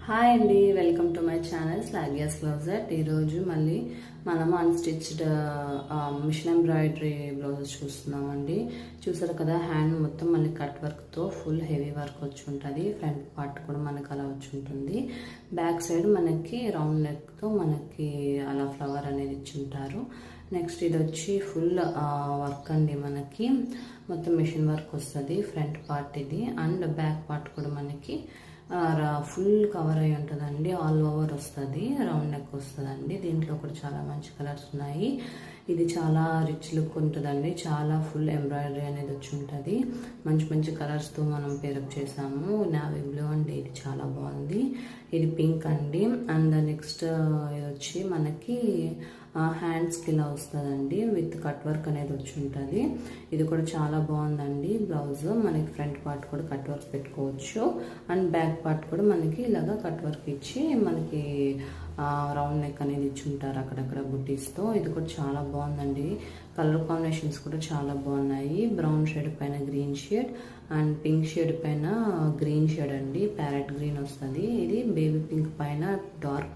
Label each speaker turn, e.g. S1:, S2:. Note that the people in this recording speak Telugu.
S1: హాయ్ అండి, వెల్కమ్ టు మై ఛానల్ స్లాగియాస్ క్లోజెట్. ఈరోజు మళ్ళీ మనము అన్స్టిచ్డ్ మిషన్ ఎంబ్రాయిడరీ బ్లౌజెస్ చూస్తున్నామండి. చూసారు కదా, హ్యాండ్ మొత్తం మళ్ళీ కట్ వర్క్తో ఫుల్ హెవీ వర్క్ వచ్చి ఉంటుంది. ఫ్రంట్ పార్ట్ కూడా మనకు అలా వచ్చి ఉంటుంది. బ్యాక్ సైడ్ మనకి రౌండ్ నెక్తో మనకి అలా ఫ్లవర్ అనేది ఇచ్చి ఉంటారు. నెక్స్ట్ ఇది వచ్చి ఫుల్ వర్క్ అండి. మనకి మొత్తం మిషన్ వర్క్ వస్తుంది ఫ్రంట్ పార్ట్ ఇది. అండ్ బ్యాక్ పార్ట్ కూడా మనకి ఫుల్ కవర్ అయి ఉంటుందండి. ఆల్ ఓవర్ వస్తుంది, రౌండ్ నెక్ వస్తుందండి. దీంట్లో కూడా చాలా మంచి కలర్స్ ఉన్నాయి. ఇది చాలా రిచ్ లుక్ ఉంటుందండి. చాలా ఫుల్ ఎంబ్రాయిడరీ అనేది వచ్చి ఉంటుంది. మంచి మంచి కలర్స్తో మనం పేరప్ చేసాము. నావీ బ్లూ అండి, ఇది చాలా బాగుంది. ఇది పింక్ అండి. అండ్ నెక్స్ట్ ఇది వచ్చి మనకి హ్యాండ్స్కి ఇలా వస్తుందండి. విత్ కట్ వర్క్ అనేది వచ్చి ఉంటుంది. ఇది కూడా చాలా బాగుందండి బ్లౌజ్. మనకి ఫ్రంట్ పార్ట్ కూడా కట్ వర్క్ పెట్టుకోవచ్చు. అండ్ బ్యాక్ పార్ట్ కూడా మనకి ఇలాగా కట్ వర్క్ ఇచ్చి మనకి రౌండ్ నెక్ అనేది ఇచ్చి ఉంటారు అక్కడక్కడ బుట్టీస్తో. ఇది కూడా చాలా బాగుందండి. కలర్ కాంబినేషన్స్ కూడా చాలా బాగున్నాయి. బ్రౌన్ షేడ్ పైన green shade and pink shade పైన గ్రీన్ షేడ్ అండి. ప్యారెట్ గ్రీన్ వస్తుంది. ఇది బేబీ పింక్ పైన డార్క్